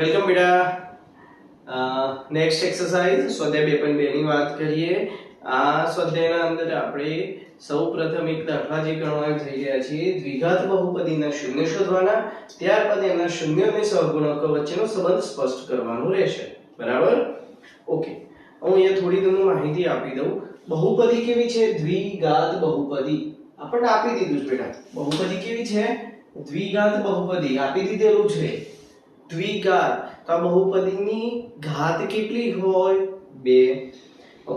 Welcome બેટા. Next exercise સ્વાધ્યાય 2.2 ની વાત કરીએ. આ સ્વાધ્યાયના અંદર આપણે સૌપ્રથમ એક દાખલા જે ગણવા જઈ રહ્યા છીએ, દ્વિઘાત બહુપદીના શૂન્ય શોધવાના, ત્યારબાદ એના શૂન્ય અને સહગુણકો વચ્ચેનો સંબંધ સ્પષ્ટ કરવાનો રહેશે. બરાબર? ઓકે, હું અહીંયા થોડી તમને માહિતી આપી દઉં. બહુપદી કેવી છે? દ્વિઘાત બહુપદી. આપણને આપી દીધું છે બેટા. બહુપદી કેવી છે? દ્વિઘાત બહુપદી આપી દીધેલું છે. દ્વિઘાત તો આ બહુપદીની ઘાત કેટલી હોય? 2.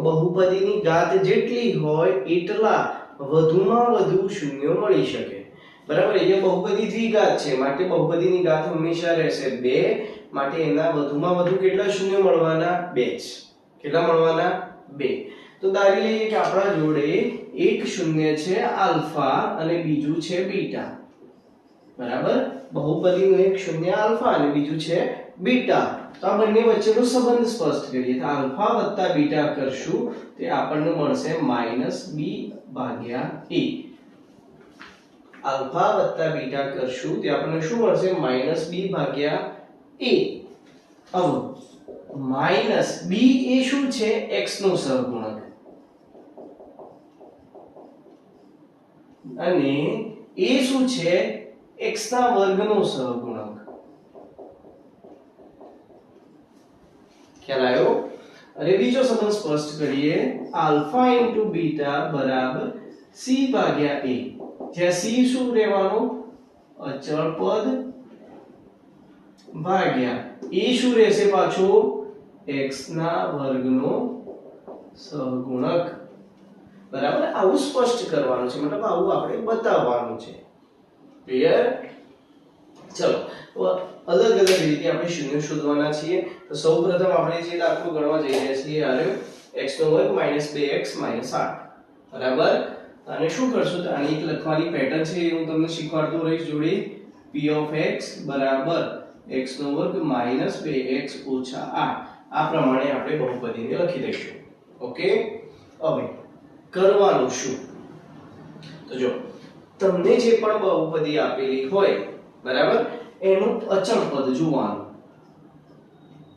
બહુપદીની ઘાત જેટલી હોય એટલા વધુમાં વધુ શૂન્યો મળી શકે. બરાબર? અહીંયા બહુપદી દ્વિઘાત છે માટે બહુપદીની ઘાત હંમેશા રહેશે 2. માટે એના વધુમાં વધુ કેટલા શૂન્યો મળવાના? 2. કેટલા મળવાના? 2. તો ધારી લઈએ કે આપણા જોડે એક શૂન્ય છે આલ્ફા અને બીજું છે બીટા. બરાબર? બહુપદીનું એક શૂન્ય આલ્ફા અને બીજું છે બીટા. તો આ બંને વચ્ચેનો સંબંધ સ્પષ્ટ કરીએ તો આલ્ફા વત્તા બીટા કરશું તે આપણને મળશે -b/a. આલ્ફા વત્તા બીટા કરશું તે આપણને શું મળશે? -b/a. હવે માઈનસ b એ શું છે? x નો સહગુણક અને a શું છે? x ના વર્ગનો સહગુણક. ખ્યાલ આવ્યો? અને બીજો સંબંધ સ્પષ્ટ કરીએ, આલ્ફા ઇન્ટુ બીટા બરાબર c/a. જ્યાં c શું રહેવાનો? અચળ પદ ભાગ્યા a શું રહેશે પાછો? x ના વર્ગનો સહગુણક. બરાબર? આવું સ્પષ્ટ કરવાનું છે, મતલબ આવું આપણે બતાવવાનું છે. ક્લિયર? ચલો, તો અલગ અલગ રીતે આપણે શૂન્ય શોધવાના છીએ. તો સૌપ્રથમ આપણે જે દાખલો ગણવા જઈ રહ્યા છીએ આરે x નો વર્ગ -2x - 8. બરાબર? અને શું કરશું? તો આની એક લખવાની પેટર્ન છે, હું તમને શીખવાડતો રહીશ જોડે. p of x બરાબર x નો વર્ગ -2x - 8. આ પ્રમાણે આપણે બહુપદીને લખી દઈશું. ઓકે? હવે કરવાનું શું? તો જો તમને જે પણ બહુપદી આપેલી હોય, બરાબર, એનું અચળ પદ જોવાનું.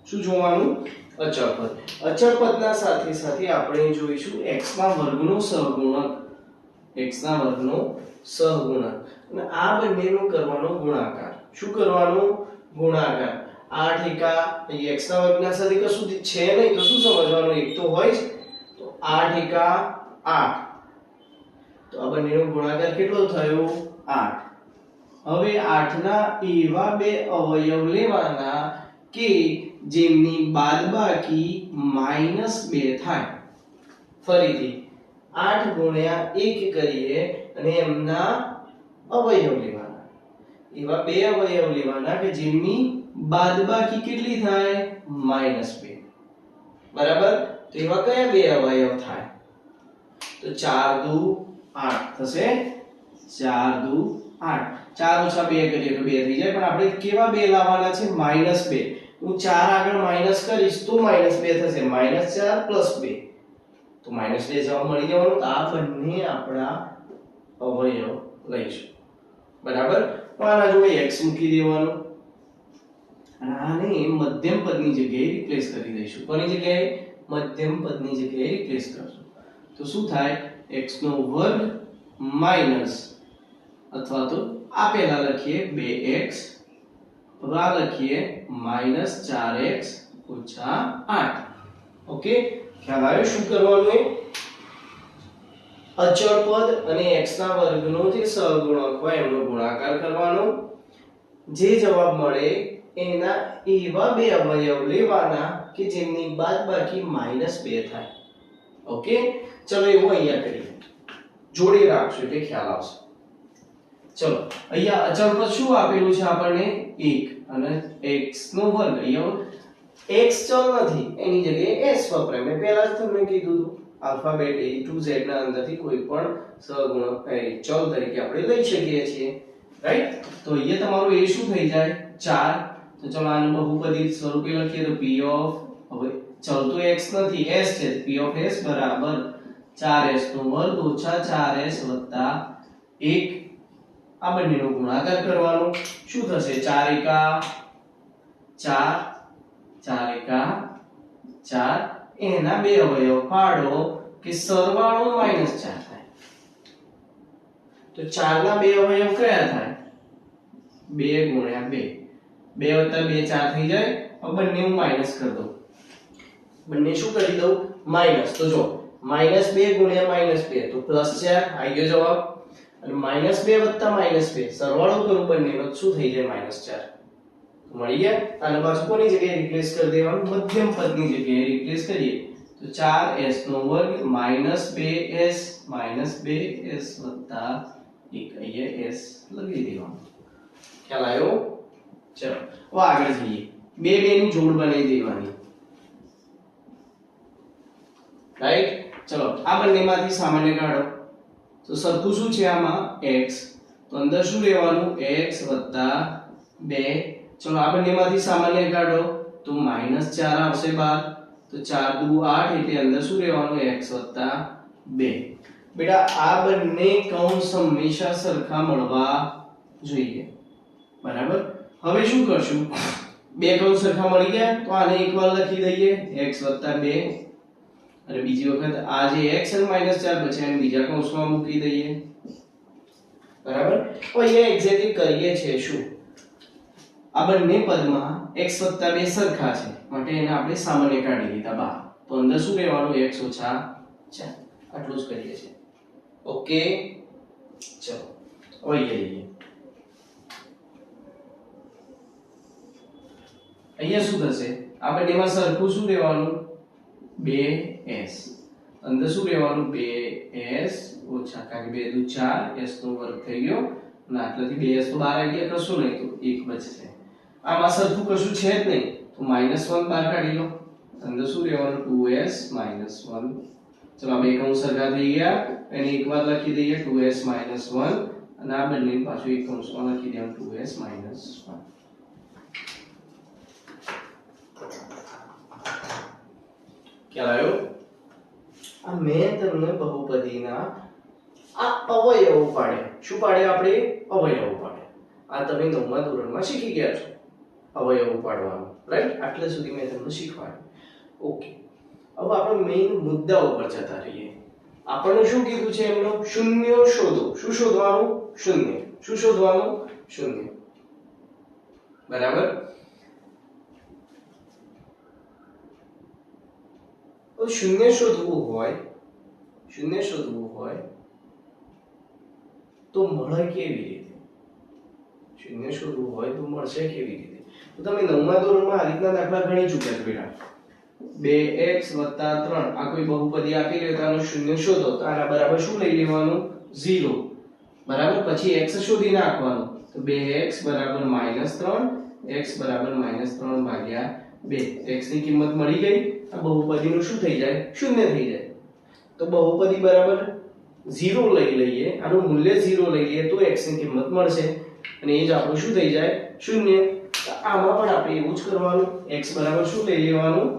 શું જોવાનું? અચળ પદ. અચળ પદના સાથે સાથે આપણે જોઈશું x ના વર્ગનો સહગુણક. x ના વર્ગનો સહગુણક અને આ બંનેનો કરવાનો ગુણાકાર. શું કરવાનું? ગુણાકાર. 8 એકા x ના વર્ગના સાથે કશું છે નહીં તો શું સમજવાનું? એક તો હોય જ. તો 8 એકા 8. તો આ બંનેનો ગુણાકાર કેટલો થયો? 8. હવે 8 ના એવા બે અવયવ લેવાના કે જેમની બાદબાકી -2 થાય. ફરીથી 8 ગુણ્યા 1 કરીએ અને એમના અવયવ લેવાના. એવા બે અવયવ લેવાના કે જેમની બાદબાકી કેટલી થાય? -2. બરાબર? તો એવા કયા બે અવયવ થાય? તો 4 દુ 8 થશે. 4 દુ 8. 4 ઓછા 2 કરીએ તો 2 થઈ જાય, પણ આપણે કેવા બે લાવવાના છે? -2. હું 4 આગળ માઈનસ કરીશ તો -2 થશે. -4 + 2 તો -2 જવાબ મળી જવાનો. તો આ બંને આપણા અવયવ લઈશું. બરાબર? તો આના જોડે x મૂકી દેવાનું અને આને મધ્યમ પદની જગ્યાએ રિપ્લેસ કરી દઈશું. કોની જગ્યાએ? મધ્યમ પદની જગ્યાએ રિપ્લેસ કરશું. તો શું થાય? x નો વર્ગ માઈનસ અથવા તો આ પહેલા લખીએ 2x, હવે આ લખીએ -4x - 8. ઓકે? ખ્યાલ આવ્યો શું કરવાનું? એ અચળ પદ અને x ના વર્ગનો જે સહગુણક હોય એમનો ગુણાકાર કરવાનો. જે જવાબ મળે એના એવા બે અવયવ લેવાના કે જેમની બાદબાકી -2 થાય. ઓકે? ચલો એવું અહીંયા કરીએ. જોડે રાખજો એટલે ખ્યાલ આવશે. ચલો, અહીંયા અચળ પદ શું આપેલું છે આપણને? 1 અને x નો વર્ગ. અહીંયા x ચલ નથી, એની જગ્યાએ s વપરાય. મેં પહેલા જ તમને કીધું હતું આલ્ફાબેટ a to z ના અંદરથી કોઈ પણ સહગુણક ચલ તરીકે આપણે લઈ શકીએ છીએ. રાઈટ? તો અહીંયા તમારું a શું થઈ જાય? 4. તો ચલો આનું બહુપદી સ્વરૂપે લખીએ તો p of, હવે ચલ તો x નથી, s છે. p of s બરાબર 4s નો વર્ગ ઓછા 4s વત્તા 1. આ બંનેનો ગુણાકાર કરવાનો. શું થશે? 4 એકા 4 4 એકા 4 એના બે અવયવ પાડો કે સરવાળો -4 થાય તો 4 ના બે અવયવ કયા થાય 2 ગુણ્યા 2 2 વત્તા 2 4 થઈ જાય હવે બંને હું માઈનસ કરી દઉં બંને શું કરી દઉં માઈનસ તો જો -2 ગુણ્યા -2 તો +4 આવી ગયો જવાબ અને -2 વત્તા -2 સરવાળો કરું બંનેનો શું થઈ જાય -4 મળી ગયા આને પાછું કોની જગ્યાએ રિપ્લેસ કરી દેવાનું મધ્યમ પદની જગ્યાએ રિપ્લેસ કરીએ તો 4s નો વર્ગ -2s વત્તા 1 અહીંયા s લખી દેવાનું ખ્યાલ આવ્યો ચલો હવે આગળ જઈએ બે ની જોડ બનાવી દેવાની રાઈટ ચલો આ બંનેમાંથી સામાન્ય કાઢો તો સરખું શું છે આમાં x તો અંદર શું લેવાનું x વત્તા 2 ચલો આ બંનેમાંથી સામાન્ય કાઢો તો -4 આવશે બહાર તો 4 દુ 8 એટલે અંદર શું લેવાનું x વત્તા 2 બેટા આ બંને કૌંસ હંમેશા સરખા મળવા જોઈએ બરાબર હવે શું કરશું બે કૌંસ સરખા મળી ગયા તો આને એકવાર લખી દઈએ x વત્તા 2 અને બીજી વખત આ જે x અને -4 બચે એને બીજા કૌંસમાં મૂકી દઈએ બરાબર તો અહીંયા એક્ઝેક્ટલી કરીએ છે શું આ બંને પદમાં x વત્તા 2 સરખા છે માટે એને આપણે સામાન્ય કાઢી દીધા બહાર તો અંદર શું રહેવાનું x ઓછા 4 આટલું જ કરીએ છીએ ઓકે ચલો હવે લઈએ અહીંયા શું થશે આ બંનેમાં સરખું શું રહેવાનું 2s અંદર શું રહેવાનું 2s ઓછા કારણ કે 2 દુ 4 s નો વર્ગ થઈ ગયો અને આટલાથી 2s તો બહાર આવી ગયા કશું નહીં તો 1 બચશે આમાં સરખું કશું છે જ નહીં તો -1 બહાર કાઢી લો અંદર શું રહેવાનું 2s - 1 ચલો આ બે કૌંસ સરખા થઈ ગયા એને એકવાર લખી દઈએ 2s - 1 અને આ બંને પાછું એક કૌંસમાં લખી દેવાનું 2s - 1 ખ્યાલ આવ્યો આ મેં તમને બહુપદીના આ અવયવો પાડ્યા શું પાડ્યા આપણે અવયવો પાડ્યા આ તમે 9મા ધોરણમાં શીખી ગયા છો અવયવો પાડવાનું રાઈટ આટલે સુધી મેં તમને શીખવાડ્યું ઓકે હવે આપણે મેઈન મુદ્દા ઉપર જતા રહીએ આપણને શું કીધું છે એમનો શૂન્ય શોધો શું શોધવાનું શૂન્ય શું શોધવાનું શૂન્ય બરાબર તો શૂન્ય શોધવું હોય તો મળે કેવી રીતે શૂન્ય શોધવું હોય તો મળશે કેવી રીતે તો તમે 9મા ધોરણમાં આ રીતના દાખલા ગણી ચૂક્યા છો બેટા 2x + 3 આ કોઈ બહુપદી આપી લે તો આનો શૂન્ય શોધો તો આના બરાબર શું લઈ લેવાનું 0 બરાબર પછી x શોધી નાખવાનું તો 2x = -3 x = -3/2 x ની કિંમત મળી ગઈ આ બહુપદીનું શું થઈ જાય શૂન્ય થઈ જાય તો બહુપદી બરાબર 0 લઈ લઈએ આનું મૂલ્ય 0 લઈ લઈએ તો x ની કિંમત મળશે અને એ જ આપણું શું થઈ જાય શૂન્ય આમાં પણ આપણે એવું જ કરવાનું x બરાબર શું લઈ લેવાનું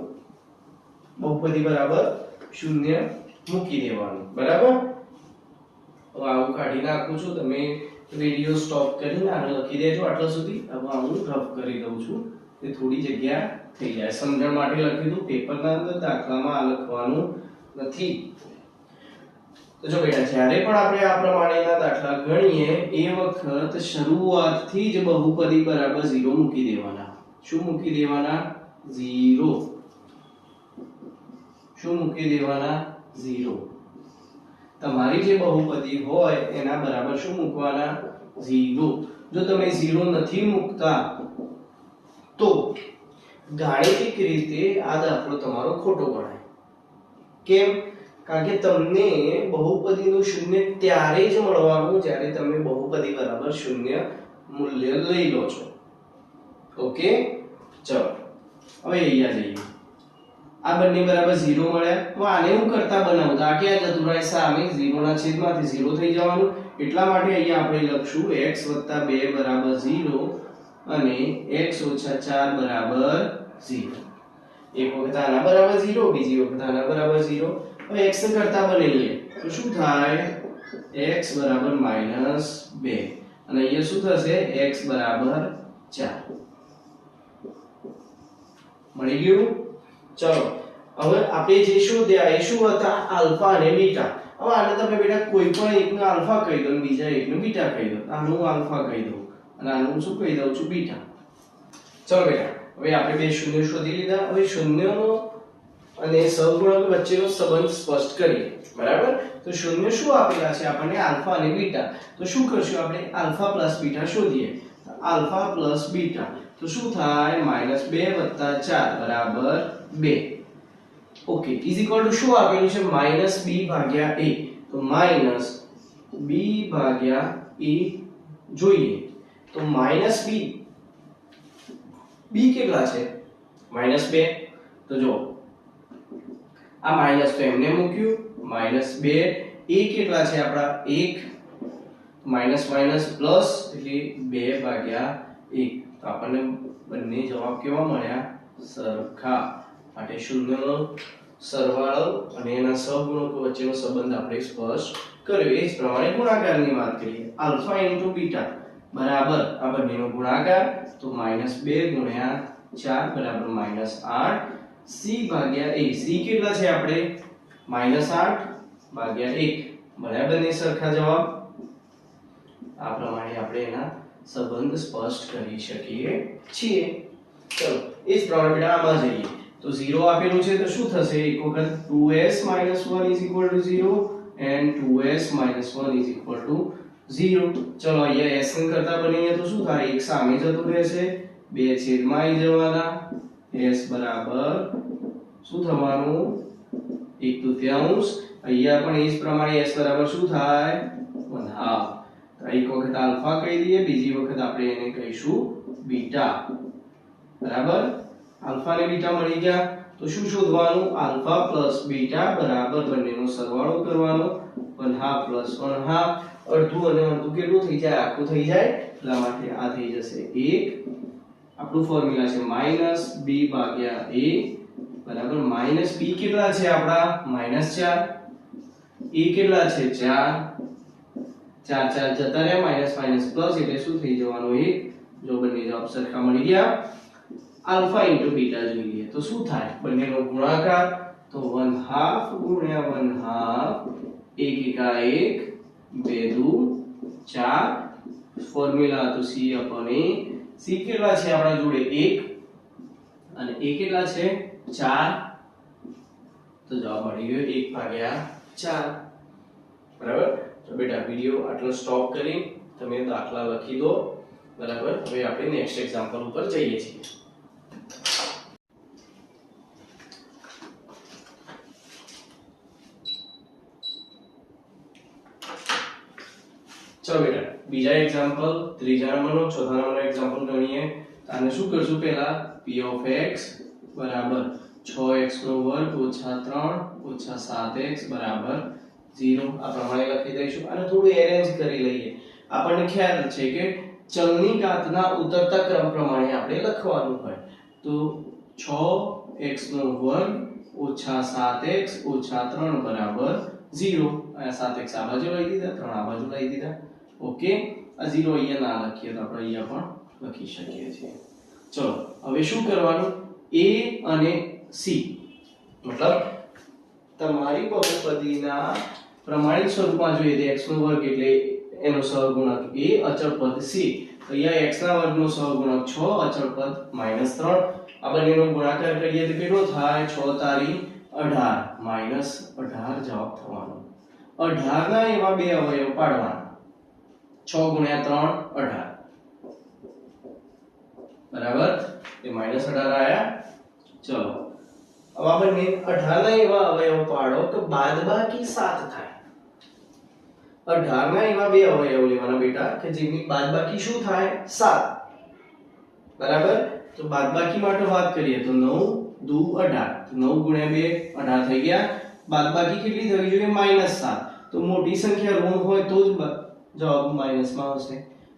બહુપદી બરાબર 0 મૂકી દેવાનું બરાબર હવે આવું કાઢી નાખું છું તમે વિડિયો સ્ટોપ કરીને આને લખી દેજો આટલા સુધી હવે હું રફ કરી દઉં છું તે થોડી જગ્યા થઈ જાય સમજણ માટે લખી દઉં પેપરના અંદર દાખલામાં આ લખવાનું નથી તો જો બેટા જ્યારે પણ આપણે આ પ્રમાણેના દાખલા ગણીએ એ વખત શરૂઆતથી જ બહુપદી બરાબર 0 મૂકી દેવાના શું મૂકી દેવાના 0 શું મૂકી દેવાના 0 તમારી જે બહુપદી હોય એના બરાબર શું મૂકવાના 0 જો તમે 0 નથી મૂકતા તો ગાણિતિક રીતે આ દાખલો તમારો ખોટો ગણાય કેમ કારણ કે તમને બહુપદીનું શૂન્ય ત્યારે જ મળવાનું જ્યારે તમે બહુપદી બરાબર 0 મૂલ્ય લઈ લો છો ઓકે ચલો હવે અહીંયા જઈએ આ બંને બરાબર 0 મળ્યા તો આને હું કરતા બનાવતા આ ક્યાં જતું રહે સામે 0 ના છેદમાંથી 0 થઈ જવાનું એટલા માટે અહીંયા આપણે લખશું x + 2 બરાબર 0 અને x - 4 બરાબર 0 એક વખત આના બરાબર 0 બીજી વખત આના બરાબર 0 હવે x કરતા બનાવીએ તો શું થાય x બરાબર -2 અને અહીંયા શું થશે x બરાબર 4 મળી ગયું? ચલો હવે આપણે જે શોધ્યા એ શું હતા? આલ્ફા અને બીટા. હવે આને તમે બેટા કોઈ પણ એકને આલ્ફા કહી દો અને બીજા એકને બીટા કહી દો. આનું આલ્ફા કહી દો અને આનું શું કહી દઉં છું? બીટા. ચલો બેટા હવે આપણે બે શૂન્ય શોધી લીધા. હવે શૂન્યનો અને સહગુણક વચ્ચેનો સંબંધ સ્પષ્ટ કરીએ. બરાબર? તો શૂન્ય શું આપેલા છે આપણને? આલ્ફા અને બીટા. તો શું કરશું આપણે? આલ્ફા પ્લસ બીટા શોધીએ. આલ્ફા પ્લસ બીટા તો શું થાય? -2 + 4 બરાબર 2. ઓકે ઇઝ ઇક્વલ ટુ શું આપેલું છે? -b/a. તો -b/a જોઈએ તો -b કેટલા છે? -2. તો જો આ માઈનસ તો એમને મૂક્યું -2. a કેટલા છે આપડા? 1. માઈનસ માઈનસ પ્લસ એટલે 2/1. તો આપણને બંને જવાબ કેવા મળ્યા? સરખા. માટે શૂન્યનો સરવાળો અને એના સહગુણકો વચ્ચેનો સંબંધ આપણે સ્પષ્ટ કર્યો. એ જ પ્રમાણે ગુણાકારની વાત કરીએ. આલ્ફા * બીટા બરાબર આ બંનેનો ગુણાકાર તો -2 × 4 બરાબર -8. c/a. c કેટલા છે આપણે? -8/1. બરાબર ને સરખા જવાબ. આ પ્રમાણે આપણે એના સંબંધ સ્પષ્ટ કરી શકીએ છીએ. ચલો એ જ પ્રમાણે બેટા આમાં જઈએ તો 0 આપેલું છે તો શું થશે? એક વખત 2s - 1 = 0 and 2s - 1 = 0. ચલો અહીંયા s કરતા બનીએ તો શું થાય? એક સામે જતું રહેશે, બે છેદમાં આવી જવાના. s બરાબર શું થવાનું? 1/3. અહીંયા પણ એ જ પ્રમાણે s બરાબર શું થાય? 1/2. એક વખત આલ્ફા કહી દઈએ, બીજી વખત આપણે એને કહીશું બીટા. બરાબર? આલ્ફા અને બીટા મળી ગયા તો શું શોધવાનું? આલ્ફા પ્લસ બીટા બરાબર બંનેનો સરવાળો કરવાનો. 1/2 + 1/2 અડધું અને અડધું કેટલું થઈ જાય? આખું થઈ જાય. એટલા માટે આ થઈ જશે 1. આપણું ફોર્મ્યુલા છે -b/a બરાબર -b કેટલા છે આપડા? -4. a કેટલા છે? 4 4 જતા રહ્યા માઈનસ માઈનસ પ્લસ એટલે શું થઈ જવાનું? 1. જો બંને જવાબ સરખા મળી ગયા. આલ્ફા * બીટા જોઈએ તો શું થાય? બંનેનો ગુણાકાર તો 1/2 × 1/2 1 એકા 1 2 દુ 4. ફોર્મ્યુલા તો c/a. c કેટલા છે આપણા જોડે? 1 અને a કેટલા છે? 4. તો જવાબ મળી ગયો 1/4. બરાબર? તો બેટા વિડિયો આટલો સ્ટોપ કરી તમે દાખલા લખી દો. બરાબર? હવે આપણે નેક્સ્ટ એક્ઝામ્પલ ઉપર જઈએ છીએ. ચલો બેટા બીજા એક્ઝામ્પલ, ત્રીજા નંબરનો, ચોથા નંબરનો એક્ઝામ્પલ ગણીએ. આને શું કરશું? પહેલા p (x) બરાબર 6x² - 3 - 7x બરાબર 0 આ પ્રમાણે લખી દઈશું. અને થોડું એરેન્જ કરી લઈએ. આપણને ખ્યાલ છે કે ચલની ઘાતના ઉતરતા ક્રમ પ્રમાણે આપણે લખવાનું હોય. તો 6x² - 7x - 3 બરાબર 0. આ 7x આ બાજુ લઈ દીધા, 3 આ બાજુ લઈ દીધા. ઓકે આ 0 અહીંયા ના લખીએ તો આપણે અહીંયા પણ લખી શકીએ છીએ. ચલો હવે શું કરવાનું? a અને c મતલબ તમારી બહુપદીના પ્રમાણિત સ્વરૂપમાં જોઈએ તો x² એટલે એનો સહગુણક a, અચળ પદ c. તો અહીંયા x ના વર્ગનો સહગુણક 6, અચળ પદ -3. આ બંનેનો ગુણાકાર કરીએ તો કેટલો થાય? 6 તારી 18 -18 જવાબ થવાનો. 18 ના એવા બે અવયવ પાડવાના. 6 × 3 18 બરાબર એ -18 આયા. ચલો હવે આપણે 18 ના એવા અવયવ પાડો તો બાદબાકી 7 થાય. 18 ના એવા બે અવયવ લેવાના બેટા કે જેની બાદબાકી શું થાય? 7. બરાબર? તો બાદબાકી માટે વાત કરીએ તો 9 દુ 18 9 × 2 18 થઈ ગયા. બાદબાકી કેટલી થવી જોઈએ? -7. તો મોટી સંખ્યા ઋણ હોય તો જ જવાબ માઈનસમાં આવશે.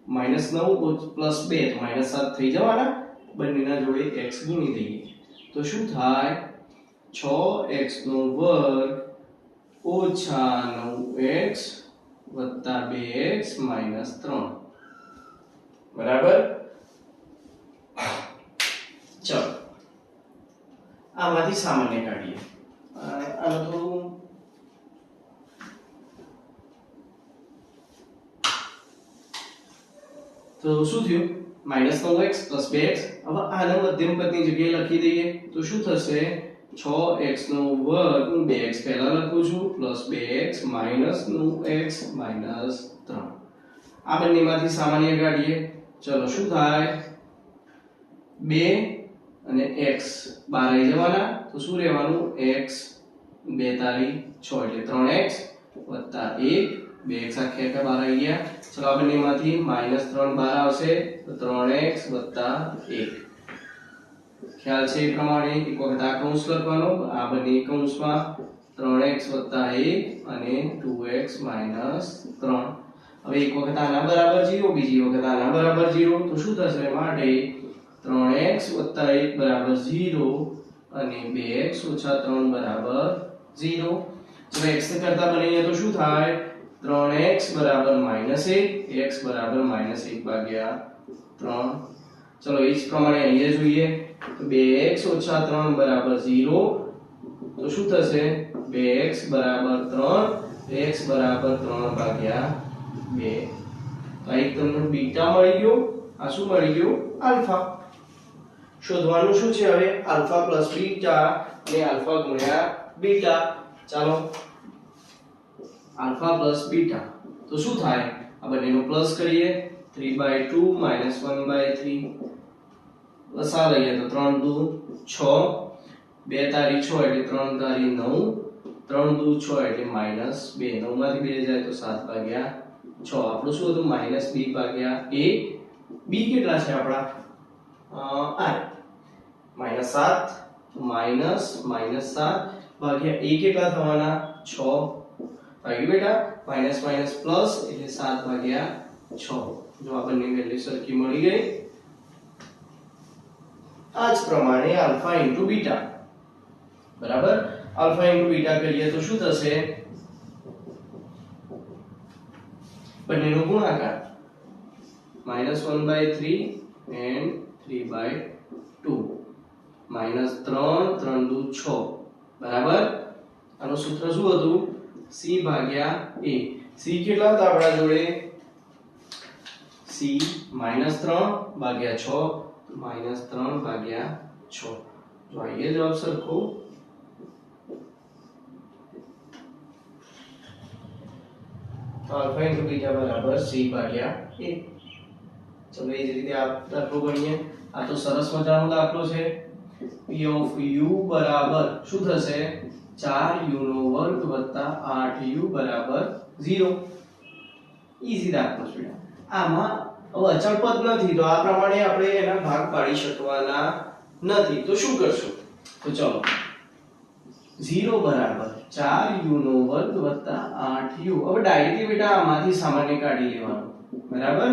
-9 + 2 તો -7 થઈ જવાના. બંનેના જોડે x ગુણી દઈએ તો શું થાય? 6x² - 9x + 2x - 3 બરાબર. ચલો આમાંથી સામાન્ય કાઢીએ. આનો થોડું તો શું થયું -9x + 2x. હવે આને મધ્યમ પદની જગ્યાએ લખી દઈએ તો શું થશે 6x નો વર્ગ હું 2x પહેલા લખું છું + 2x - 9x - 3. આ બંનેમાંથી સામાન્ય કાઢીએ. ચલો શું થાય 2 અને x બહાર આવી જવાના તો શું રહેવાનું x 2 તારી 6 એટલે 3x + 1 2x આખે આખા બહાર આવી ગયા. ચલો આ બંનેમાંથી -3 બહાર આવશે તો 3x + 1. ખ્યાલ છે એ પ્રમાણે એક વખત આ કૌંસ લખવાનો આ બંને કૌંસમાં 3x + 1 અને 2x - 3. હવે એક વખત આના બરાબર 0 બીજી વખત આના બરાબર 0 તો શું થશે માટે 3x + 1 બરાબર 0 અને 2x - 3 બરાબર 0. ચલો x કરતા બનાવીએ તો શું થાય 3x બરાબર -1 x બરાબર -1/3. ચલો એ જ પ્રમાણે અહીંયા જોઈએ તો 2x - 3 બરાબર 0 તો શું થશે 2x બરાબર 3 x બરાબર 3/2. તો એક તમને બીટા મળી ગયો આ શું મળી ગયું આલ્ફા. શોધવાનું શું છે હવે આલ્ફા + બીટા અને આલ્ફા ગુણ્યા બીટા. ચાલો આલ્ફા + બીટા તો શું થાય આ બંનેનો પ્લસ કરીએ 3/2 - 1/3 લસા લઈએ તો 3 દુ 6 2 તારી 6 એટલે 3 તારી 9 3 દુ 6 એટલે -2 9 માંથી 2 જાય તો 7/6. આપણું શું હતું -b/a. b કેટલા છે આપડા r -7 -7 a કેટલા થવાના 6 ભાગ્યા બેટા માઈનસ માઈનસ પ્લસ એટલે 7/6. જો આ બંને વેલ્યુ સરખી મળી ગઈ. આ જ પ્રમાણે આલ્ફા ઇન્ટુ બીટા બરાબર આલ્ફા ઇન્ટુ બીટા કરીએ તો શું થશે બંનેનો ગુણાકાર -1/3 and 3/2 -3 3 દુ 6 બરાબર. આનું સૂત્ર શું હતું c ભાગ્યા a. c કેટલા હતા આપણા જોડે c -3/6 -3/6. જો આઈએ જવાબ સરખો તો આલ્ફા ઇન્ટુ બીટા બરાબર c ભાગ્યા a. ચલો એ જ રીતે આ દાખલો ગણીએ. આ તો સરસ મજાનો દાખલો છે. p of u બરાબર શું થશે 4u નો વર્ગ વત્તા 8u બરાબર 0. ઈઝી દાખલો છે. આમાં હવે અચળ પદ નથી તો આ પ્રમાણે આપણે એના ભાગ પાડી શકવાના નથી તો શું કરશું તો ચલો 0 બરાબર 4u નો વર્ગ વત્તા 8u. હવે ડાયરેક્ટલી બેટા આમાંથી સામાન્ય કાઢી લેવાનું બરાબર.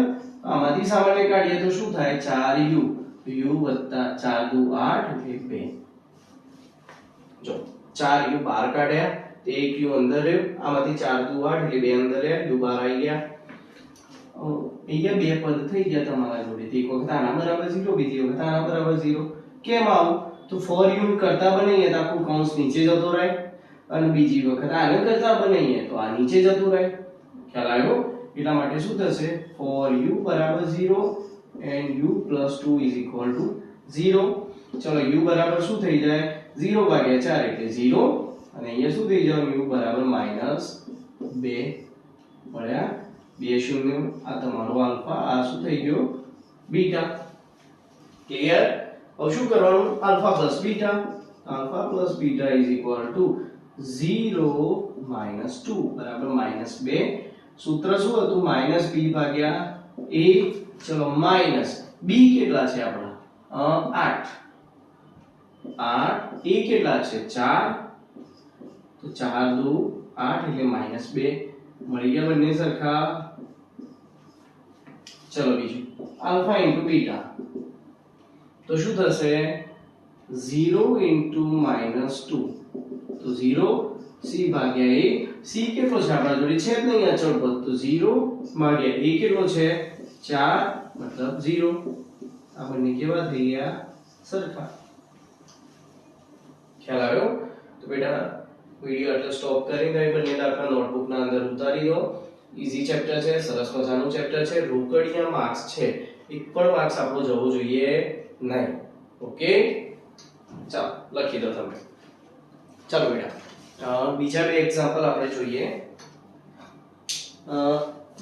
આમાંથી સામાન્ય કાઢીએ તો શું થાય 4u u વત્તા 4 દુ 8 એટલે 2. જો 4u બહાર કાઢ્યા તો 1u અંદર રહ્યો આમાંથી 4 દુ 8 એટલે 2 અંદર રહ્યા u બહાર આવી ગયા. અહીંયા બે પદ થઈ ગયા તમારા જોડે. એક વખત આના બરાબર 0 બીજી વખત આના બરાબર 0. કેમ આવું તો for u કરતા બનાવીએ તો આખું કૌંસ નીચે જતો રહે અને બીજી વખત આને કરતા બનાવીએ તો આ નીચે જતું રહે. ખ્યાલ આવ્યો. એટલા માટે શું થશે for u બરાબર 0 and u + 2 = 0. ચલો u બરાબર શું થઈ જાય 0/4 એટલે 0 અને અહીંયા શું થઈ જાય u બરાબર -2 મળ્યા 2 શૂન્ય. આ તમારો આલ્ફા આ શું થઈ ગયો બીટા. ક્લિયર. હવે શું કરવાનું આલ્ફા + બીટા. આલ્ફા + બીટા = 0 - 2 બરાબર -2. સૂત્ર શું હતું -b/a. ચલો માઈનસ b કેટલા છે આપણા 8 8 a કેટલા છે 4 તો 4 દુ 8 એટલે -2 મળી ગયા બંને સરખા. ચલો બીજું આલ્ફા ઇન્ટુ બીટા તો શું થશે 0 ઇન્ટુ -2 તો 0 c ભાગ્યા a. c કેટલો છે આપણા જોડે છે જ નહીં અચળ પદ તો 0 ભાગ્યા a કેટલો છે 4 મતલબ 0. આ બંને કેવા થઈ ગયા સરખા. ખ્યાલ આવ્યો? તો બેટા વિડિયો એટલે સ્ટોપ કરી દઈ, બંને દાખલા નોટબુક ના અંદર ઉતારી દો. ઈઝી ચેપ્ટર છે, સરસ મજાનું ચેપ્ટર છે. રોકડિયા માર્ક્સ છે, એક પણ માર્ક્સ આપણો જવો જોઈએ નહીં. ઓકે, ચાલો લખી દો તમે. ચાલો બેટા બીજા બે એક્ઝામ્પલ આપણે જોઈએ.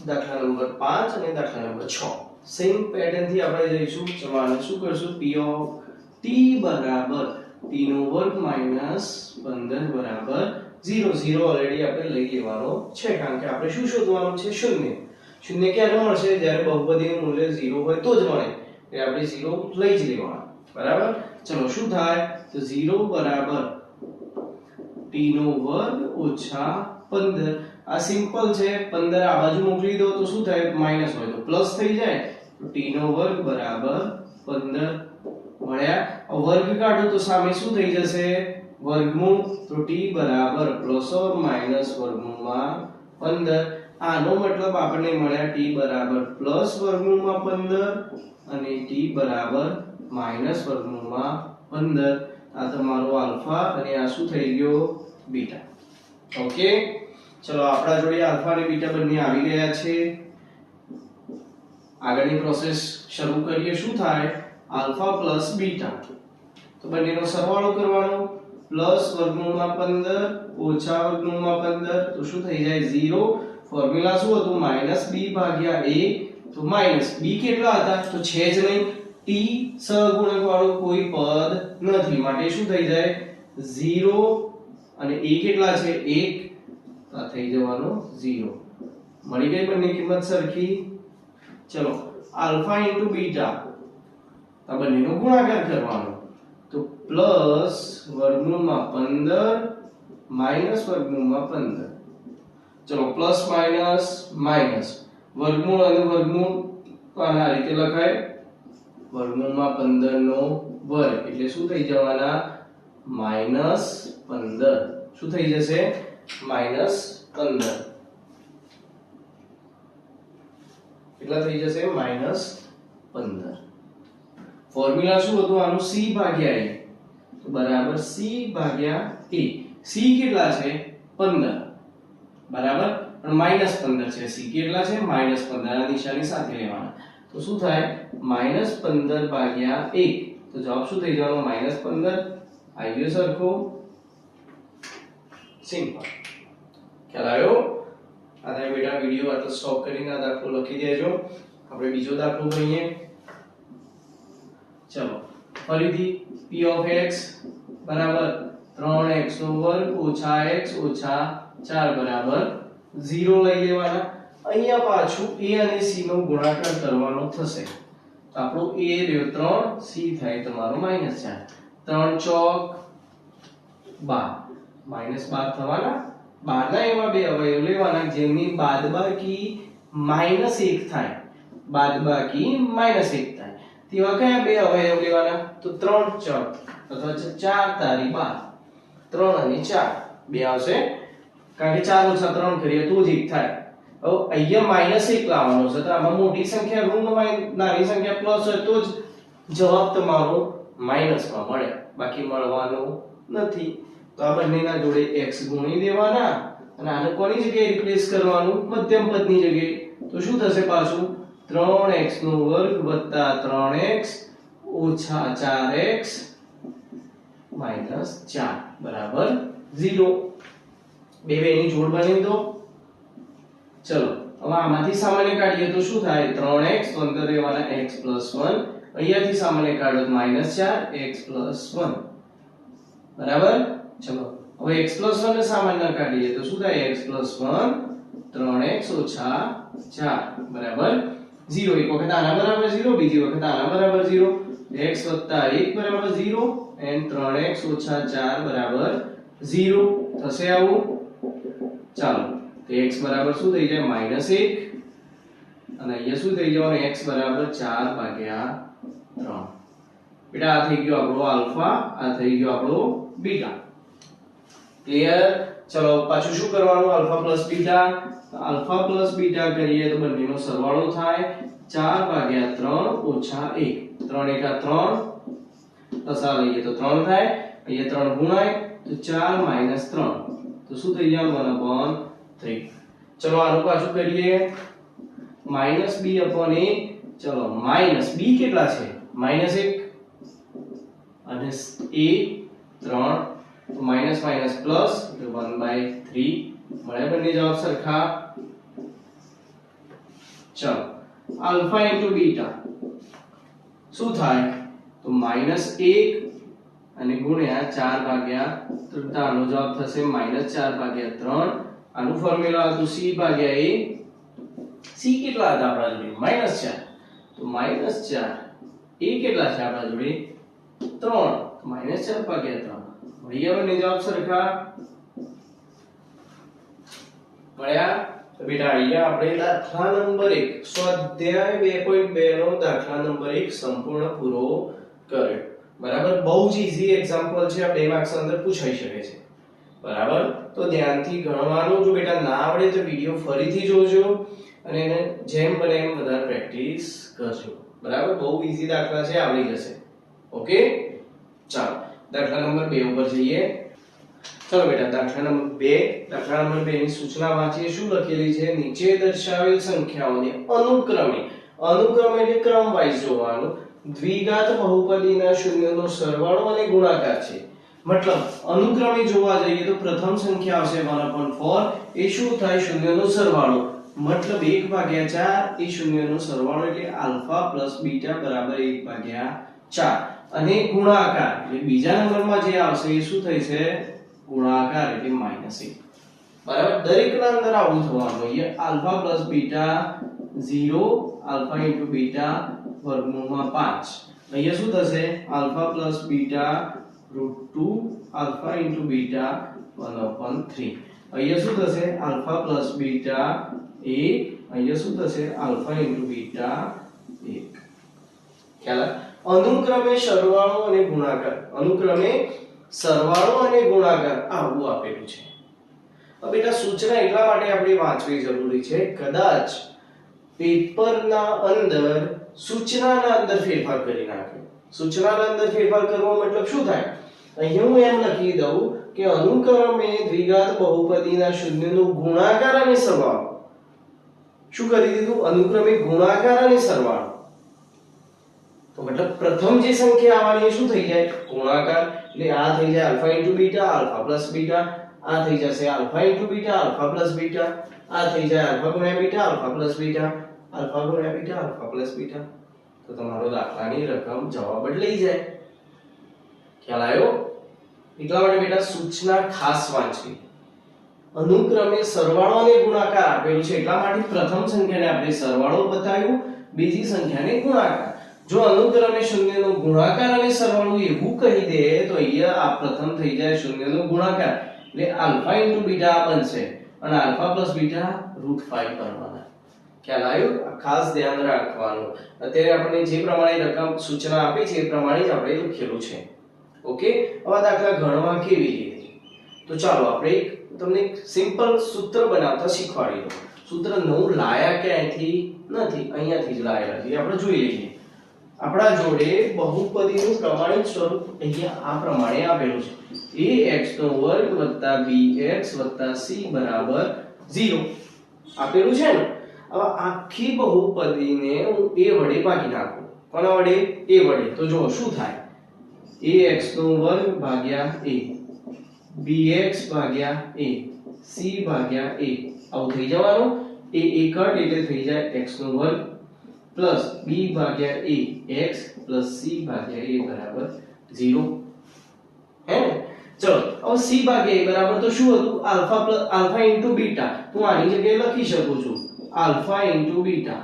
દાખલા નંબર 5 અને દાખલા નંબર 6 સેમ પેટર્ન થી આપણે જઈશું. ચલો આને શું કરશું? p ઓફ t બરાબર t નો વર્ગ માઈનસ 15 બરાબર 0. 0 ઓલરેડી આપણે લઈ લેવાનો છે, કારણ કે આપણે શું શોધવાનું છે? શૂન્ય. શૂન્ય ક્યારે મળશે? જ્યારે બહુપદીનું મૂલ્ય 0 હોય તો જ મળે. એટલે આપણે 0 લઈ જ લેવાનો. બરાબર? ચલો શું થાય? તો 0 બરાબર t નો વર્ગ ઓછા 15. આ સિમ્પલ છે. 15 આ બાજુ મોકલી દો તો શું થાય? માઈનસ હોય તો પ્લસ થઈ જાય. તો t નો વર્ગ બરાબર 15 મળ્યા. વર્ગ કાઢો તો સામે શું થઈ જશે? વર્ગમૂળ. તો t બરાબર પ્લસ ઓર માઈનસ વર્ગમૂળમાં 15. આનો મતલબ આપણને મળ્યા t બરાબર પ્લસ વર્ગમૂળમાં 15 અને t બરાબર માઈનસ વર્ગમૂળમાં 15. આ તમારો આલ્ફા અને આ શું થઈ ગયો? બીટા. ઓકે, ચલો આપણા જોડે આલ્ફા અને બીટા બંને આવી ગયા છે. આગળની પ્રોસેસ શરૂ કરીએ. શું થાય? Alpha plus beta. તો બંનેનો સરવાળો કરવાનો. પ્લસ વર્ગમૂળમાં 15 ઓછા વર્ગમૂળમાં 15 તો શું થઈ જાય? 0. ફોર્મ્યુલા શું હતું? માઈનસ b ભાગ્યા a. તો માઈનસ b કેટલા હતા? તો છે જ નહીં. t સહગુણક વાળું કોઈ પદ નથી, માટે શું થઈ જાય? 0 અને a કેટલા છે? 1. તો આ થઈ જવાનો 0. મળી ગઈ બંને કિંમત સરખી. ચલો આલ્ફા ઇન્ટુ બીટા, આ બંનેનો ગુણાકાર કરવાનો. તો પ્લસ વર્ગમૂળમાં 15 માઈનસ વર્ગમૂળમાં 15. ચલો પ્લસ માઈનસ માઈનસ, વર્ગમૂળ અને વર્ગમૂળ તો આના રીતે લખાય. વર્ગમૂળમાં 15 નો વર્ગ એટલે શું થઈ જવાના? માઈનસ 15. શું થઈ જશે? માઈનસ 15. કેટલા થઈ જશે? માઈનસ 15. ફોર્મ્યુલા શું હતું આનું? c ભાગ્યા a. તો બરાબર c ભાગ્યા a. c કેટલા છે? 15. બરાબર, પણ માઈનસ 15 છે. c કેટલા છે? માઈનસ 15. આ નિશાની સાથે લેવાના. તો શું થાય? માઈનસ 15 ભાગ્યા 1. તો જવાબ શું થઈ જવાનો? માઈનસ 15. આવી ગયો સરખો. સિમ્પલ. ખ્યાલ આવ્યો? આને બેટા વિડિયો આટલો સ્ટોપ કરીને આ દાખલો લખી દેજો. આપણે બીજો દાખલો જોઈએ. ચલો ફરીથી p of x બરાબર 3x નો વર્ગ ઓછા x ઓછા 4 બરાબર 0 લઈ લેવાના. અહીંયા પાછું a અને c નો ગુણાકાર કરવાનો થશે. તો આપણો a રહ્યો 3, c થાય તમારો -4. 3 ચોક 12 -12 થવાના. 12 ના એવા બે અવયવ લેવાના જેમની બાદબાકી -1 થાય. બાદબાકી -1 થાય તેવા કયા બે અવયવ લેવાના? તો 3 ચોક અથવા 4 તારી 12. 3 અને 4 બે આવશે, કારણ કે 4 ઓછા 3 કરીએ તો જ 1 થાય. હવે અહીંયા -1 લાવવાનો છે, તો આમાં મોટી સંખ્યા ઋણ હોય, નાની સંખ્યા પ્લસ હોય તો જ જવાબ તમારો માઈનસમાં મળે, બાકી મળવાનો નથી. તો આ બંનેના જોડે x ગુણી દેવાના અને આને કોની જગ્યાએ રિપ્લેસ કરવાનું? મધ્યમ પદની જગ્યાએ. તો શું થશે પાછું? 3x નો વર્ગ વત્તા 3x ઓછા 4x માઈનસ 4 બરાબર 0. બે ની જોડ બનાવી દો. ચલો હવે આમાંથી સામાન્ય કાઢીએ તો શું થાય? 3x તો અંદર રહેવાના x 1. અહીંયાથી સામાન્ય કાઢો તો -4 x 1 બરાબર. ચલો હવે x 1 ને સામાન્ય કાઢીએ તો શું થાય? x 1 3x ઓછા 4 બરાબર 0. એક વખત આના બરાબર 0, બીજી વખત આના બરાબર 0. x 1 બરાબર 0 and 3x ઓછા 4 બરાબર 0 થશે આવું. ચાલો તો x બરાબર શું થઈ જાય? -1 અને અહીંયા શું થઈ જવાનું? x બરાબર 4 ભાગ્યા 3. બેટા આ થઈ ગયો આપણો આલ્ફા, આ થઈ ગયો આપણો બીટા. ક્લિયર? ચલો પાછું શું કરવાનું? Alpha plus beta. Alpha plus beta કરીએ તો બંનેનો સરવાળો થાય 4 ભાગ્યા 3 ઓછા 1. 3 એકા 3 લસા લઈએ તો 3 થાય. અહીંયા 3 ગુણાય તો 4 માઈનસ 3 તો શું થઈ જાય 1/3. ચલો આનું પાછું કરીએ માઈનસ b upon a. ચલો માઈનસ b કેટલા છે માઈનસ 1 અને a 3 તો માઈનસ માઈનસ પ્લસ એટલે 1/3 મળે બંને જવાબ સરખા. ચલો આલ્ફા ઇન્ટુ બીટા શું થાય તો -1 અને ગુણ્યા 4/3 તો આનો જવાબ થશે -4/3. આનું ફોર્મ્યુલા હતું c ભાગ્યા a. c કેટલા હતા આપણા જોડે -4 તો -4 a કેટલા છે આપણા જોડે 3 તો -4/3 મળ્યા બંને જવાબ સરખા મળ્યા. તો બેટા અહીંયા આપણે દાખલા નંબર 1 સ્વાધ્યાય 2.2 નો દાખલા નંબર 1 સંપૂર્ણ પૂરો કર્યો. બરાબર બહુ જ ઈઝી એક્ઝામ્પલ છે આ 2 માર્ક્સ અંદર પૂછાઈ શકે છે. બરાબર તો ધ્યાનથી ગણવાનું. જો બેટા ના આવડે તો વિડિયો ફરીથી જોજો અને એને જેમ બને એમ વધારે પ્રેક્ટિસ કરજો. બરાબર બહુ ઈઝી દાખલા છે આવડી જશે. ઓકે ચાલો દાખલા નંબર 2 ઉપર જઈએ. ચલો બેટા દાખલા નંબર 2 દાખલા નંબર 2 ની સૂચના વાંચીએ. શું લખેલી છે નીચે દર્શાવેલ સંખ્યાઓને અનુક્રમે એટલે ક્રમ વાઇઝ જોવાનું દ્વિઘાત બહુપદીના શૂન્યનો સરવાળો અને ગુણાકાર છે. મતલબ અનુક્રમે જોવા જઈએ તો પ્રથમ સંખ્યા આવશે 1/4 એ શું થાય શૂન્યનો સરવાળો મતલબ 1/4 એ શૂન્યનો સરવાળો એટલે આલ્ફા પ્લસ બીટા બરાબર 1/4 અને ગુણાકાર એટલે બીજા નંબરમાં જે આવશે એ શું થશે ગુણાકાર એટલે -1. બરાબર દરેકના અંદર આવું થવાનું. અહીંયા alpha plus beta 0 alpha into beta વર્ગમૂળમાં 5. અહીંયા શું થશે alpha plus beta √2 alpha into beta 1/3. અહીંયા શું થશે આલ્ફા પ્લસ બીટા 1 અહીંયા શું થશે આલ્ફા ઇન્ટુ બીટા 1. ખ્યાલ અનુક્રમે સરવાળો અને ગુણાકાર અનુક્રમે સરવાળો અને ગુણાકાર આવું આપેલું છે. હવે બેટા સૂચના એટલા માટે આપણે વાંચવી જરૂરી છે કદાચ પેપરના અંદર સૂચનાના અંદર ફેરફાર કરી નાખ્યો. સૂચનાના અંદર ફેરફાર કરવો મતલબ શું થાય અહીંયા હું એમ લખી દઉં કે અનુક્રમે દ્વિઘાત બહુપદીના શૂન્યનો ગુણાકાર અને સરવાળો. શું કરી દીધું અનુક્રમે ગુણાકાર અને સરવાળો તો મતલબ પ્રથમ જે સંખ્યા આવવાની એ શું થઈ જાય ગુણાકાર એટલે આ થઈ જાય alpha into beta alpha plus beta આ થઈ જશે alpha into beta alpha plus beta આ થઈ જાય આલ્ફા ગુણ્યા beta alpha plus beta alpha ગુણ્યા બીટા આલ્ફા પ્લસ બીટા. તો તમારો દાખલાની રકમ જવાબ બદલાઈ જાય. ખ્યાલ આવ્યો. એટલા માટે બેટા સૂચના ખાસ વાંચવી. અનુક્રમે સરવાળો અને ગુણાકાર આપેલું છે એટલા માટે પ્રથમ સંખ્યાને આપણે સરવાળો બતાવ્યું બીજી સંખ્યાને ગુણાકાર. જો અનુક્રમે શૂન્યનો ગુણાકાર અને સરવાળો એવું કહી દે તો અહીંયા આ પ્રથમ થઈ જાય શૂન્યનો ગુણાકાર એટલે આલ્ફા ઇન્ટુ બીટા બનશે અને આલ્ફા પ્લસ બીટા √5 કરવાના. ખ્યાલ આવ્યો. ખાસ ધ્યાન રાખવાનું. અત્યારે આપણે જે પ્રમાણે રકમ સૂચના આપી છે એ પ્રમાણે જ આપણે લખેલું છે. ઓકે હવે દાખલા ગણવા કેવી રીતે તો ચાલો આપણે તમને એક સિમ્પલ સૂત્ર બનાવતા શીખવાડી દઉં. સૂત્ર નવું લાયા ક્યાંયથી નથી અહીંયાથી જ લાયેલા છે આપણે જોઈ લઈએ. આપણા જોડે બહુપદીનું પ્રમાણિત સ્વરૂપ અહીંયા આ પ્રમાણે આપેલું છે ax² + bx + c બરાબર 0 આપેલું છે ને. હવે આખી બહુપદીને હું a વડે ભાગી નાખું. કોના વડે a વડે તો જો શું થાય ax² / a bx / a c / a આવું થઈ જવાનું. a એકડ એટલે થઈ જાય x² પ્લસ b ભાગ્યા a x પ્લસ c ભાગ્યા a બરાબર 0 હે ને. ચલો હવે c ભાગ્યા a બરાબર તો શું હતું આલ્ફા ઇન્ટુ બીટા. હું આની જગ્યાએ લખી શકું છું આલ્ફા ઇન્ટુ બીટા.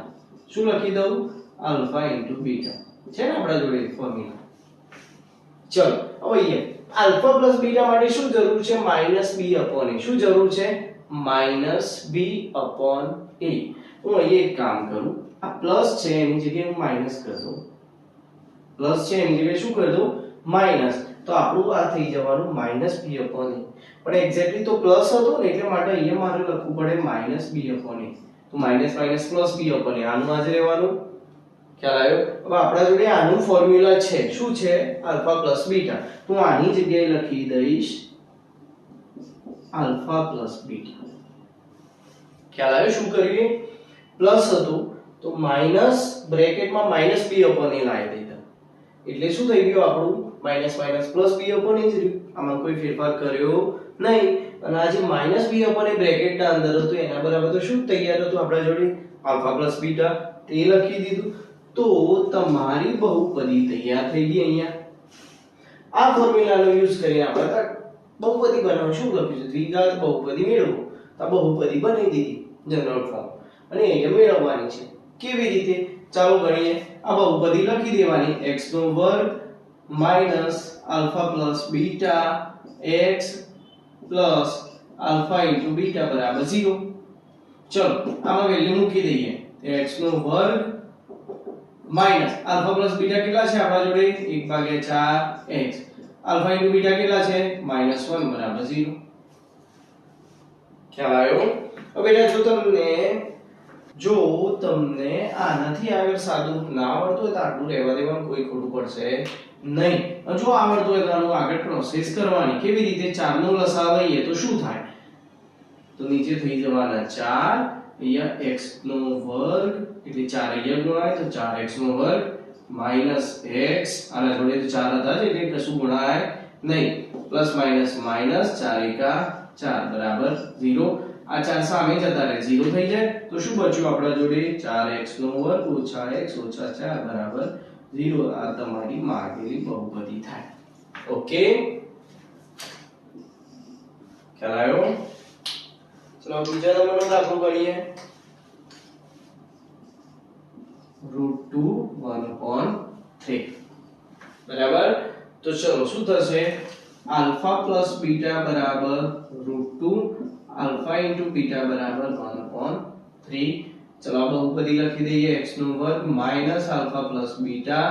શું લખી દઉં આલ્ફા ઇન્ટુ બીટા છે ને આપણા જોડે ફોર્મ્યુલા. ચલો હવે અહીંયા આલ્ફા પ્લસ બીટા માટે શું જરૂર છે -b upon a. શું જરૂર છે -b upon a. હું અહીંયા એક કામ કરું આ પ્લસ છે એની જગ્યાએ હું માઈનસ કરી દઉં. પ્લસ છે એની જગ્યાએ શું કરી દઉં માઈનસ. તો આપણું આ થઈ જવાનું -b upon a. પણ એક્ઝેક્ટલી તો પ્લસ હતો ને એટલે માટે અહીંયા મારે લખવું પડે -b upon a. તો minus minus plus b upon a આનું આ જ રહેવાનું. ખ્યાલ આવ્યો? હવે આપણા જોડે આનું ફોર્મ્યુલા છે, શું છે? Alpha plus beta. તો હું આની જગ્યાએ લખી દઈશ આલ્ફા પ્લસ બીટા. ખ્યાલ આવ્યો? શું કરીએ? પ્લસ હતું તો માઈનસ બ્રેકેટમાં માઈનસ b upon a લાવી દીધા, એટલે શું થઈ ગયું આપણું? Minus minus plus b upon a જ રહ્યું. આમાં કોઈ ફેરફાર કર્યો નહીં. અને આ જે માઈનસ b upon a બ્રેકેટના અંદર હતું એના બરાબર તો શું તૈયાર હતું આપણા જોડે? Alpha plus beta. તે લખી દીધું. તો તમારી બહુપદી તૈયાર થઈ ગઈ. અહીંયા આ ફોર્મ્યુલાનો યુઝ કરીને આપણે બહુપદી બનાવવાનું. શું લખ્યું છે? દ્વિઘાત બહુપદી મેળવો. તો આ બહુપદી બનાવી દીધી જનરલ ફોર્મ, અને અહીંયા મેળવવાની છે. કેવી રીતે? ચાલો ગણીએ. આ બહુપદી લખી દેવાની, x નો વર્ગ minus alpha plus beta x plus alpha into beta બરાબર 0. ચલો આમાં વેલ્યુ મૂકી દઈએ. x નો વર્ગ માઈનસ આલ્ફા પ્લસ બીટા કેટલા છે આપણા જોડે? 1/4x. આલ્ફા ઇન્ટુ બીટા કેટલા છે? -1 બરાબર 0. ખ્યાલ આવ્યો? હવે જો તમને આનાથી આગળ સાદું ના આવડતું હોય તો આટલું રહેવા દેવાનું, કોઈ ખોટું પડશે નહીં. અને જો આવડતું હોય તો આનું આગળ પ્રોસેસ કરવાની. કેવી રીતે? 4 નો લસાઅ લઈએ તો શું થાય? તો નીચે થઈ જવાના 4, અહીંયા x નો વર્ગ એટલે 4 અહીંયા ગુણાય તો 4x નો વર્ગ માઈનસ x, આના જોડે તો 4 હતા જ એટલે કશું ગુણાય નહીં. પ્લસ માઈનસ માઈનસ 4 એકા 4 બરાબર 0. આ 4 સામે જતા રહે 0 થઈ જાય. તો શું બચ્યું આપણા જોડે? 4x નો વર્ગ ઓછા x ઓછા 4 બરાબર 0. આ તમારી માગેલી બહુપદી થાય. ઓકે, ખ્યાલ આવ્યો? ચલો બીજા નંબરનો દાખલો કરીએ. √2 1/3 બરાબર. તો ચલો શું થશે? આલ્ફા પ્લસ બીટા બરાબર √2 આલ્ફા ઇન્ટુ બીટા બરાબર 1/3. ચલો આ બહુપદી લખી દઈએ. x નો વર્ગ minus alpha plus beta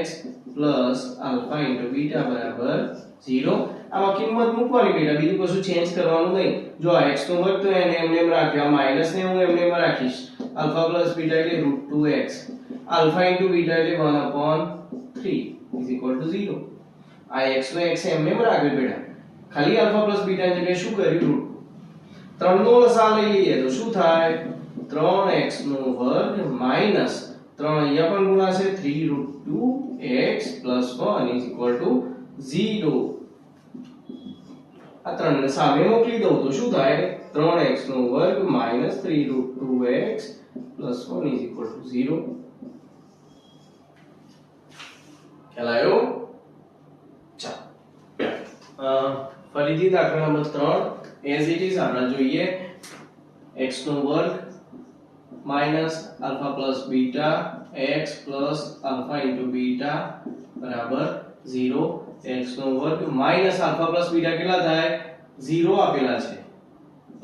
x plus alpha into beta બરાબર 0. આમાં કિંમત મૂકવાની બેટા, બીજું કશું ચેન્જ કરવાનું નહીં. જો આ x નો વર્ગ તો એને એમને એમ રાખ્યો, આ માઈનસ ને હું એમને એમ રાખીશ. આલ્ફા પ્લસ બીટા એટલે √2x, આલ્ફા ઇન્ટુ બીટા એટલે 1/3 0. આ x નો x એમને એમ રાખ્યો બેટા, ખાલી આલ્ફા પ્લસ બીટા ની જગ્યાએ શું કર્યું? √2. 3 નો લસાઅ લઈ લઈએ તો શું થાય? 3x નો વર્ગ માઈનસ 3 અહીંયા પણ ગુણાશે 3√2x 1 0. આ 3 ને સામે મોકલી દઉં તો શું થાય? 3x નો વર્ગ માઈનસ 3√2x 1 0. ખ્યાલ આવ્યો? ચાલો ફરીથી દાખલા નંબર 3 એઝ ઇટ ઇઝ આપણે જોઈએ. x નો વર્ગ minus alpha plus beta x plus alpha into beta બરાબર 0. x નો વર્ગ માઈનસ આલ્ફા પ્લસ બીટા કેટલા થાય? 0 આપેલા છે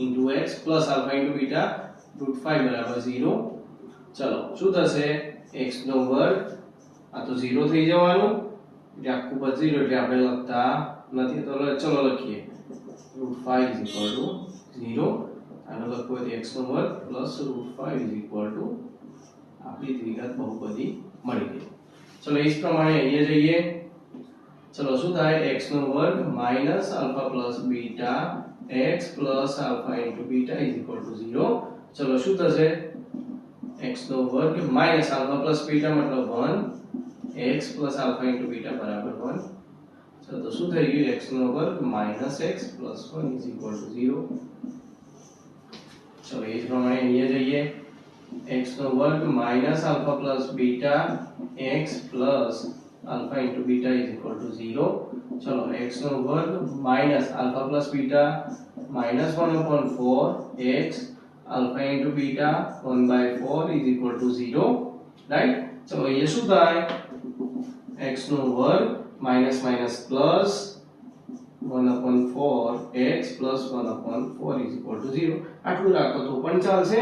into x plus alpha into beta √5 બરાબર 0. ચલો શું થશે? x નો વર્ગ આ તો 0 થઈ જવાનું, એટલે આખું પદ 0 એટલે આપણે લખતા નથી. તો ચલો લખીએ √5 0. આનો લખવું હોય તો x નો વર્ગ પ્લસ √5 આપણી દ્વિઘાત બહુપદી મળી ગઈ. ચલો એ જ પ્રમાણે અહીંયા જઈએ. ચલો શું થાય? x નો વર્ગ minus alpha plus beta x plus alpha into beta 0. ચલો શું થશે? x નો વર્ગ માઈનસ આલ્ફા પ્લસ બીટા મતલબ 1 x plus alpha into beta બરાબર 1. ચલો તો શું થઈ ગયું? x નો વર્ગ માઈનસ x પ્લસ 1 0. ચલો એ જ પ્રમાણે અહીંયા જઈએ. x નો વર્ગ minus alpha plus beta x plus alpha into beta is equal to 0. चलो x નો વર્ગ minus alpha plus beta minus 1/4 x alpha into beta 1/4 is equal to 0. right? चलो ये શું થાય? x નો વર્ગ minus minus plus 1/4 x plus 1/4 is equal to 0. આટલું રાખો તો પણ ચાલશે.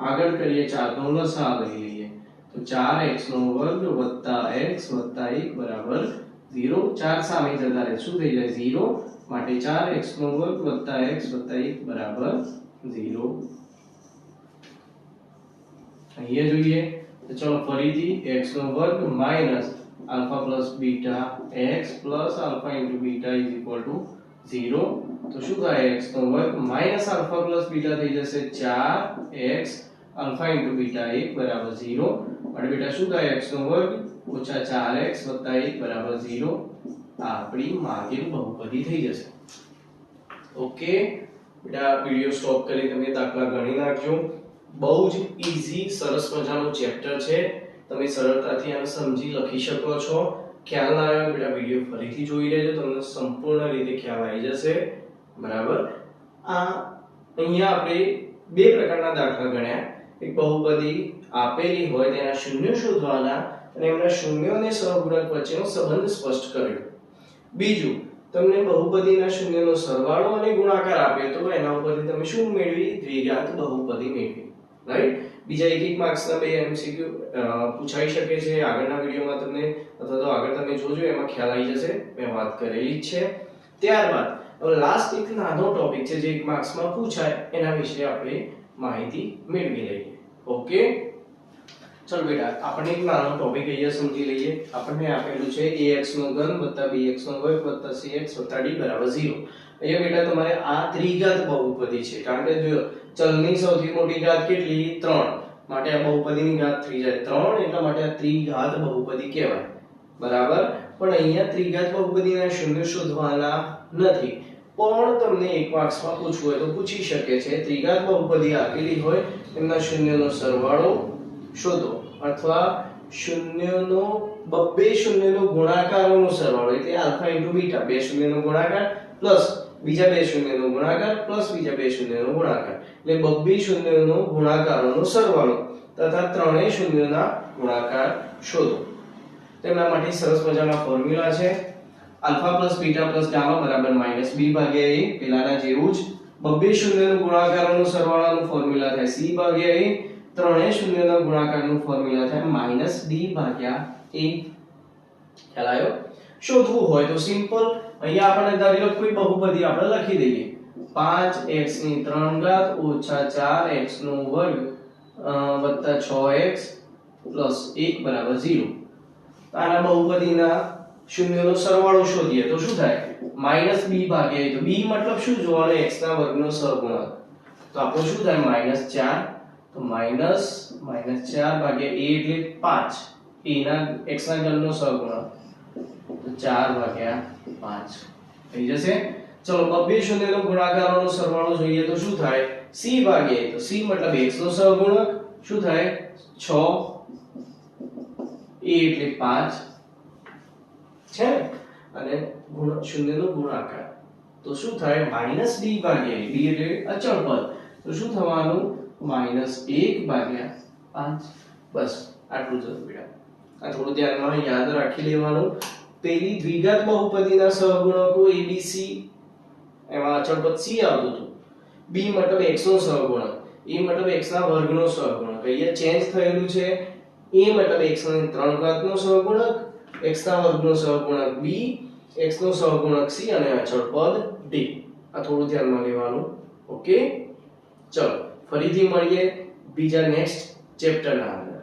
આગળ કરીએ 4 નો લસાઅ લઈ લઈએ. તો 4x નો વર્ગ વત્તા x વત્તા 1 બરાબર 0. 4 સામે જતા રહે શું થઈ જાય? 0. માટે 4x નો વર્ગ વત્તા x વત્તા 1 બરાબર 0. અહીંયા જોઈએ તો ચલો ફરીથી x નો વર્ગ minus alpha plus beta x plus alpha into beta is equal to 0. તો શું થાય x નો વર્ગ માઈનસ આલ્ફા પ્લસ બીટા થઈ જશે 4x આલ્ફા ઇન્ટુ બીટા 1 બરાબર 0. અને બેટા શું થાય x નો વર્ગ ઓછા 4x વત્તા 1 બરાબર 0. આ આપણી માગેલ બહુપદી થઈ જશે. ઓકે બેટા વિડિયો સ્ટોપ કરી તમે દાખલા ગણી નાખજો. બહુ જ ઈઝી સરસ મજાનું ચેપ્ટર છે. તમે સરળતાથી આને સમજી લખી શકો છો. ખ્યાલ ના આવ્યો બેટા વિડિયો ફરીથી જોઈ લેજો, તમને સંપૂર્ણ રીતે ખ્યાલ આવી જશે. બરાબર. આ અહીંયા આપણે બે પ્રકારના દાખલા ગણ્યા. એક બહુપદી આપેલી હોય તેના શૂન્ય શોધવાના અને એમના શૂન્ય અને સહગુણક વચ્ચેનો સંબંધ સ્પષ્ટ કર્યો. બીજું તમને બહુપદીના શૂન્યનો સરવાળો અને ગુણાકાર આપ્યો તો એના ઉપરથી તમે શું મેળવી? દ્વિઘાત બહુપદી મેળવી. રાઈટ. બીજા એક માર્ક્સના બે એમસીક્યુ પૂછાઈ શકે છે આગળના વિડિયોમાં તમને, અથવા તો આગળ તમે જોજો એમાં ખ્યાલ આવી જશે. મેં વાત કરેલી જ છે. ત્યારબાદ હવે લાસ્ટ એક નાનો ટોપિક છે જે એક માર્ક્સમાં પૂછાય, એના વિશે આપણે માહિતી મેળવી લઈએ. ઓકે ચલ બેટા આપણે એક નાનો ટોપિક અહીંયા સમજી લઈએ. આપણને આપેલું છે ax નો ઘન + bx નો વર્ગ + cx + d = 0. અહીંયા બેટા તમારે આ ત્રિઘાત બહુપદી છે, કારણ કે જો ચલની સૌથી મોટી ઘાત કેટલી? 3, માટે આ બહુપદીની ઘાત થઈ જાય 3, એટલા માટે આ ત્રિઘાત બહુપદી કહેવાય. બરાબર. પણ અહીંયા ત્રિઘાત બહુપદીના શૂન્ય શોધવાના નથી, પણ તમને એક માર્ક્સમાં પૂછવું હોય તો પૂછી શકે છે. ત્રિઘાત બહુપદી આપેલી હોય એમના શૂન્યનો સરવાળો શોધો, અથવા શૂન્યનો બે શૂન્યનો ગુણાકારોનો સરવાળો, એટલે આલ્ફા ઇન્ટુ બીટા, બે શૂન્યનો ગુણાકાર પ્લસ બીજા બે શૂન્યનો ગુણાકાર પ્લસ બીજા બે શૂન્યનો ગુણાકાર, એટલે બે શૂન્યનો ગુણાકારોનો સરવાળો તથા ત્રણેય શૂન્યના ગુણાકાર શોધો. તેમના માટે સરસ મજાના ફોર્મ્યુલા છે. Alpha plus beta plus gamma બરાબર માઈનસ b ભાગ્યા a, પેલાના જેવું જ. બે શૂન્યનો ગુણાકારોનો સરવાળાનું ફોર્મ્યુલા થાય c ભાગ્યા a, ત્રણેય શૂન્યના ગુણાકારનું ફોર્મ્યુલા થાય માઈનસ d ભાગ્યા a. ખ્યાલ આવ્યો? શોધવું હોય તો સિમ્પલ, અહીંયા આપણે ધારી લો કોઈ બહુપદી આપણે લખી દઈએ. 5x ની 3 ઘાત ઓછા 4x નો વર્ગ વત્તા 6x પ્લસ 1 બરાબર 0. આના બહુપદીના શૂન્યનો સરવાળો શોધીએ તો શું થાય? માઈનસ b ભાગ્યા a. તો b મતલબ શું જોવાનું? x ના વર્ગનો સહગુણક. તો આપણું શું થાય? -4. તો માઈનસ 4 ભાગ્યા a એટલે 5, a ના x ના ઘનનો સહગુણક, તો 4 ભાગ્યા 5 થઈ જશે. ચલો બે શૂન્યનો ગુણાકારોનો સરવાળો જોઈએ તો શું થાય? c ભાગ્યા a. તો c મતલબ x નો સહગુણક, શું થાય? 6, a એટલે 5 છે ને, અને શૂન્યનો ગુણાકાર તો શું થાય? -d ભાગ્યા a. d એટલે અચળ પદ, તો શું થવાનું? -1 ભાગ્યા 5. બસ આટલું જ હતું બેટા. આ થોડું ધ્યાનમાં યાદ રાખી લેવાનું. પેલી દ્વિઘાત બહુપદીના સહગુણકો abc, એમાં અચળ પદ c આવતું હતું. b મતલબ x નો સહગુણક, a મતલબ x ના વર્ગનો સહગુણક. અહીંયા ચેન્જ થયેલું છે. a મતલબ x ની 3 ઘાતનો સહગુણક, x ના વર્ગનો સહગુણક b, x નો સહગુણક c અને અચળ પદ d. આ થોડું ધ્યાનમાં લેવાનું. ઓકે ચલો ફરીથી મળીએ બીજા નેક્સ્ટ ચેપ્ટરના અંદર.